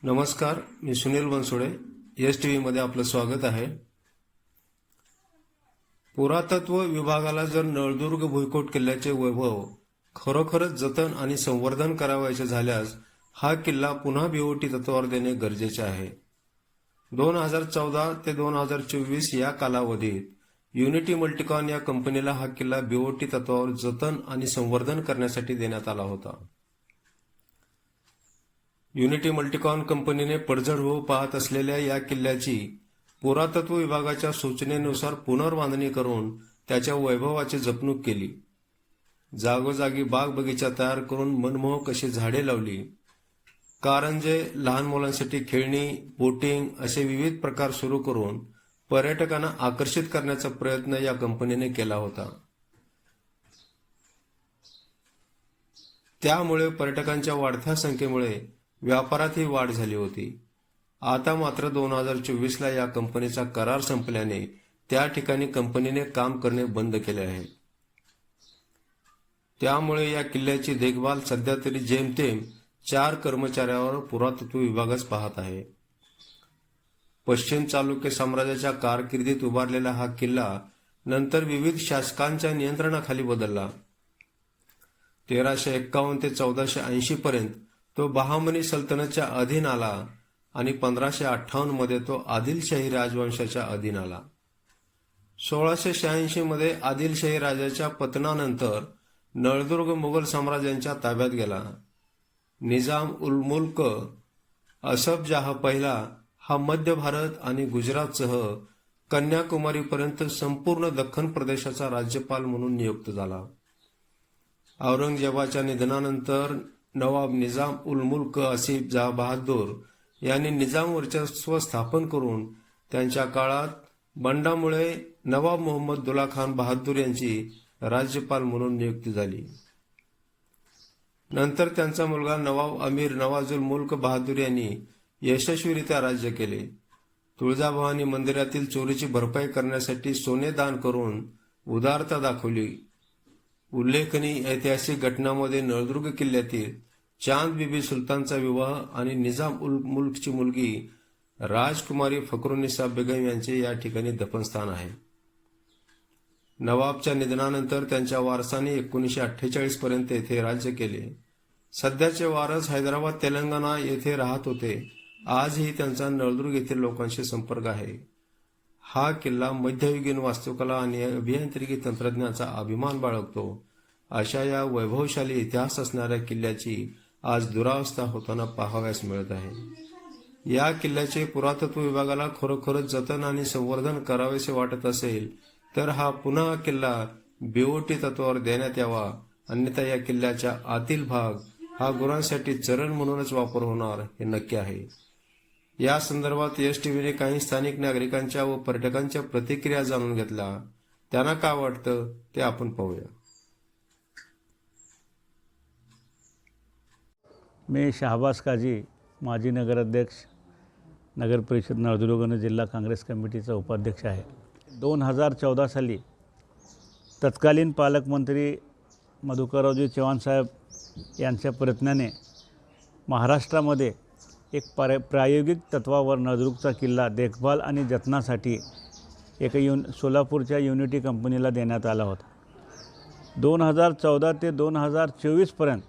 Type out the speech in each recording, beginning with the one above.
नमस्कार, मी Sunil Bansode. S T व्हीमध्ये आपलं स्वागत आहे. पुरातत्व विभागाला जर नळदुर्ग भुईकोट किल्ल्याचे वैभव खरोखरच जतन आणि संवर्धन करावायचे झाल्यास हा किल्ला पुन्हा बीओटी तत्वावर देणे गरजेचे आहे. 2014 ते 2024 या कालावधीत युनिटी मल्टीकॉन या कंपनीला हा किल्ला बीओटी तत्वावर जतन आणि संवर्धन करण्यासाठी देण्यात आला होता. युनिटी मल्टीकॉन कंपनीने पडझड होऊ पाहत असलेल्या या किल्ल्याची पुरातत्व विभागाच्या सूचनेनुसार पुनर्बांधणी करून त्याच्या वैभवाची जपणूक केली. जागोजागी बाग बगीचा तयार करून मनमोहक अशी झाडे लावली. कारंजे, लहान मुलांसाठी खेळणी, बोटिंग असे विविध प्रकार सुरू करून पर्यटकांना आकर्षित करण्याचा प्रयत्न या कंपनीने केला होता. त्यामुळे पर्यटकांच्या वाढत्या संख्येमुळे व्यापारातही वाढ झाली होती. आता मात्र 2024ला या कंपनीचा करार संपल्याने त्या ठिकाणी कंपनीने काम करणे बंद केले आहे. त्यामुळे या किल्ल्याची देखभाल सध्या तरी जेमतेम 4 कर्मचाऱ्यावर पुरातत्व विभागच पाहत आहे. पश्चिम चालुक्य साम्राज्याच्या कारकिर्दीत उभारलेला हा किल्ला नंतर विविध शासकांच्या नियंत्रणाखाली बदलला. 1351 ते 1480 पर्यंत तो बहामनी सल्तनतच्या अधीन आला आणि 1558 मध्ये तो आदिलशाही राजवंशाच्या अधीन आला. 1686 मध्ये आदिलशाही राजाच्या पतनानंतर नळदुर्ग मुघल साम्राज्यांच्या ताब्यात गेला. निजाम उल मुल्क असफ जाह पहिला हा मध्य भारत आणि गुजरातसह कन्याकुमारीपर्यंत संपूर्ण दख्खन प्रदेशाचा राज्यपाल म्हणून नियुक्त झाला. औरंगजेबाच्या निधनानंतर नवाब निजाम उल मुल्क आसिफ जाह बहादूर यांनी निजाम वर्चस्व स्थापन करून त्यांच्या काळात बंडामुळे नवाब मोहम्मद दुल्ला खान बहादूर यांची राज्यपाल म्हणून नियुक्ती झाली. नंतर त्यांचा मुलगा नवाब अमीर नवाजुल मुल्क बहादूर यांनी यशस्वीरित्या राज्य केले. तुळजाभवानी मंदिरातील चोरीची भरपाई करण्यासाठी सोने दान करून उदारता दाखवली. उल्लेखनीय ऐतिहासिक घटनांमध्ये नळदुर्ग किल्ल्यातील चांद बीबी सुलतानचा विवाह आणि निजाम उल मुल्कची मुलगी राजकुमारी फखरुन्निसा बेगम यांचे या ठिकाणी दफनस्थान आहे. नवाबच्या निधनानंतर त्यांच्या वारसांनी 1948 पर्यंत येथे राज्य केले. सध्याचे वारस हैदराबाद, तेलंगणा येथे राहत होते. आजही त्यांचा नळदुर्ग येथील लोकांशी संपर्क आहे. हा किल्ला मध्ययुगीन वास्तुकला आणि अभियांत्रिकी तंत्रज्ञानाचा अभिमान बाळगतो. अशा या वैभवशाली इतिहास असणाऱ्या किल्ल्याची आज दुरावस्था होताना पाहावयास मिळत आहे. या किल्ल्याचे पुरातत्व विभागाला खरोखरच जतन आणि संवर्धन करावेसे वाटत असेल तर हा पुन्हा किल्ला बीओटी तत्वावर देण्यात यावा. अन्यथा या किल्ल्याच्या आतील भाग हा गुरांसाठी चरण म्हणूनच वापर होणार हे नक्की आहे. या संदर्भात एस टीव्हीने काही स्थानिक नागरिकांच्या व पर्यटकांच्या प्रतिक्रिया जाणून घेतल्या. त्यांना काय वाटतं ते आपण पाहूया. मी शहाबाज काजी, माजी नगराध्यक्ष, नगर परिषद नळदुर्ग जिल्हा काँग्रेस कमिटीचा उपाध्यक्ष आहे. 2014 साली तत्कालीन पालकमंत्री मधुकररावजी चव्हाण साहेब यांच्या प्रयत्नाने महाराष्ट्रामध्ये एक प्रायोगिक तत्वावर नळदुर्गचा किल्ला देखभाल आणि जतनासाठी सोलापूरच्या युनिटी कंपनीला देण्यात आला होता. 2014 ते 2024 पर्यंत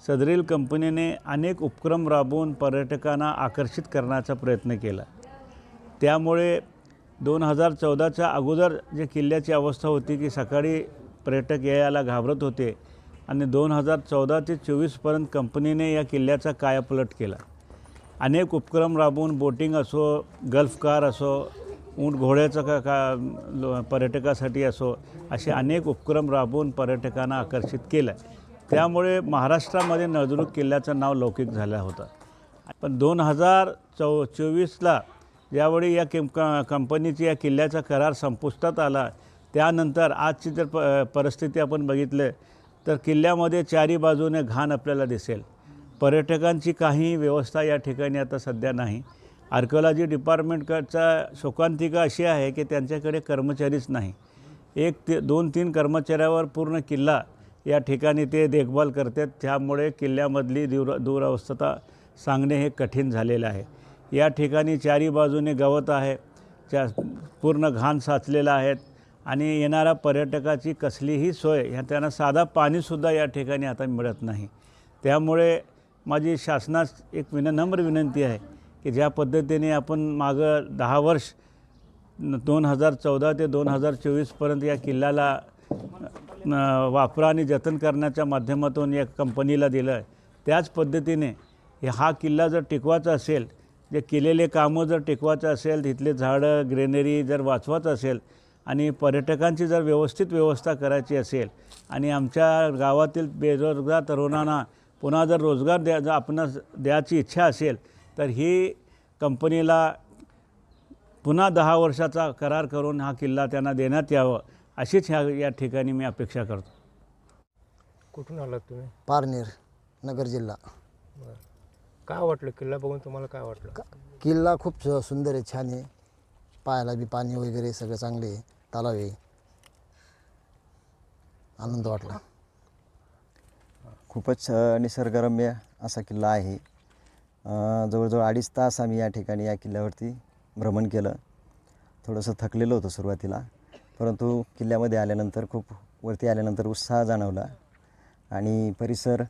सदरील कंपनीने अनेक उपक्रम राबवून पर्यटकांना आकर्षित करण्याचा प्रयत्न केला. त्यामुळे 2014च्या अगोदर जे किल्ल्याची अवस्था होती की सकाळी पर्यटक यायला घाबरत होते आणि 2014 ते 24 पर्यंत कंपनीने या किल्ल्याचा कायापलट केला. अनेक उपक्रम राबवून बोटिंग असो, गल्फ कार असो, ऊंट घोड्याचा पर्यटकासाठी असो, असे अनेक उपक्रम राबवून पर्यटकांना आकर्षित केलं. त्यामुळे महाराष्ट्रामध्ये नळदुर्ग किल्ल्याचं नाव लौकिक झालं होतं. पण 2024ला ज्यावेळी या कंपनीची या किल्ल्याचा करार संपुष्टात आला त्यानंतर आजची जर परिस्थिती आपण बघितलं तर किल्ल्यामध्ये चारी बाजूने घाण आपल्याला दिसेल. पर्यटकांची काही व्यवस्था या ठिकाणी आता सध्या नाही. आर्किओलॉजी डिपार्टमेंटचा शोकांतिका अशी आहे की त्यांच्याकडे कर्मचारीच नाही. 1 ते 2-3 कर्मचाऱ्यावर पूर्ण किल्ला या ठिकाणी ते देखभाल करतात. त्यामुळे किल्ल्यामधली दुरावस्था सांगणे हे कठीण झालेलं आहे. या ठिकाणी चारी बाजूने गवत आहे, पूर्ण घाण साचलेलं आहेत आणि येणाऱ्या पर्यटकाची कसलीही सोय ह्या त्यांना साधा पाणीसुद्धा या ठिकाणी आता मिळत नाही. त्यामुळे माझी शासनास एक नम्र विनंती आहे की ज्या पद्धतीने आपण मागं 10 वर्ष 2014 ते 2024पर्यंत या किल्ल्याला वापरा आणि जतन करण्याच्या माध्यमातून या कंपनीला दिलं आहे, त्याच पद्धतीने हा किल्ला जर टिकवायचा असेल, जे केलेले कामं जर टिकवायचं असेल, तिथले झाडं ग्रीनरी जर वाचवायचं असेल आणि पर्यटकांची जर व्यवस्थित व्यवस्था करायची असेल आणि आमच्या गावातील बेरोजगार तरुणांना पुन्हा जर रोजगार आपणास द्यायची इच्छा असेल तर ही कंपनीला पुन्हा 10 वर्षाचा करार करून हा किल्ला त्यांना देण्यात यावं अशीच या ठिकाणी मी अपेक्षा करतो. कुठून आलात तुम्ही? पारनेर, नगर जिल्हा. बरं. काय वाटलं किल्ला बघून तुम्हाला? काय वाटलं? किल्ला खूप सुंदर आहे, छान आहे. पाहायला बी पाणी वगैरे सगळं चांगले आहे, तलाव आहे. आनंद वाटला. खूपच निसर्गरम्य असा किल्ला आहे. जवळजवळ 2.5 तास आम्ही या ठिकाणी या किल्ल्यावरती भ्रमण केलं. थोडंसं थकलेलं होतं सुरुवातीला, परंतु किल्ल्यामध्ये आल्यानंतर खूप वरती आल्यानंतर उत्साह जाणवला आणि परिसर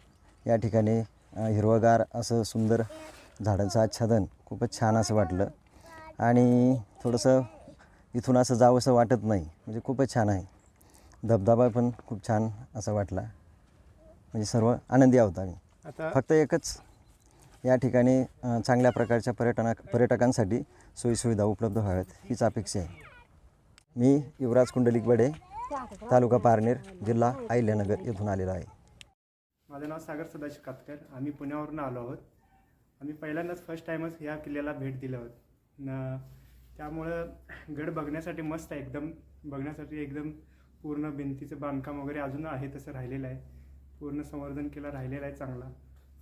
या ठिकाणी हिरवगार असं सुंदर झाडांचं आच्छादन खूपच छान असं वाटलं आणि थोडंसं इथून असं जावंसं वाटत नाही, म्हणजे खूपच छान आहे. धबधबा पण खूप छान असा वाटला, म्हणजे सर्व आनंदी आहोत आम्ही. आता फक्त एकच या ठिकाणी चांगल्या प्रकारच्या पर्यटकांसाठी सोयीसुविधा उपलब्ध व्हाव्यात हीच अपेक्षा आहे. मी युवराज कुंडलिक बडे, तालुका पारनेर, जिल्हा अहिल्यानगर येथून आलेलो आहे. माझं नाव सागर सदाशिव कातकर. आम्ही पुण्यावरून आलो आहोत. आम्ही पहिल्यांदाच फर्स्ट टाईमच ह्या किल्ल्याला भेट दिलं आहोत. त्यामुळं गड बघण्यासाठी मस्त आहे, एकदम बघण्यासाठी एकदम पूर्ण भिंतीचं बांधकाम वगैरे अजून आहे तसं राहिलेलं आहे. पूर्ण संवर्धन केलं राहिलेलं आहे चांगला.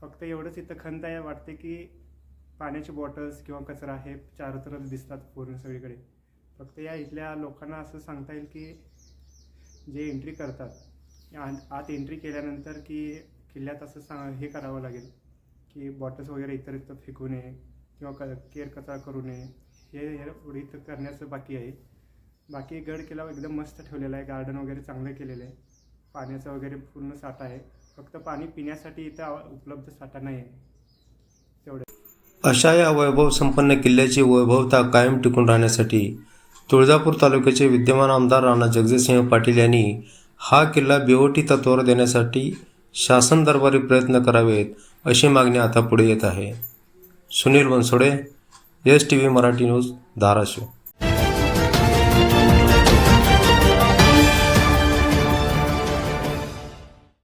फक्त एवढंच इथं खंत आहे, वाटते की पाण्याचे बॉटल्स किंवा कचरा हे चारोतरफ दिसतात पूर्ण सगळीकडे. फक्त या इथल्या लोकांना असं सांगता येईल की जे एंट्री करतात आत एंट्री केल्यानंतर की किल्ल्यात असं हे करावं लागेल की बॉटल्स वगैरे इतर फेकू नये किंवा केर कचरा करू नये, हे एवढं इथं करण्याचं बाकी आहे. बाकी गड किल्ला एकदम मस्त ठेवलेला आहे. गार्डन वगैरे चांगलं केलेलं आहे. पाण्याचा वगैरे पूर्ण साठा आहे. फक्त पाणी पिण्यासाठी इथं उपलब्ध साठा नाही आहे तेवढं. अशा या वैभव संपन्न किल्ल्याची वैभवता कायम टिकून राहण्यासाठी तुळजापूर तालुक्याचे विद्यमान आमदार राणा जगजितसिंह पाटील यांनी हा किल्ला BOT तत्त्वावर देण्यासाठी शासन दरबारी प्रयत्न करावेत अशी मागणी आता पुढे येत आहे. Sunil Bansode, STV Marathi news, Dharashiv.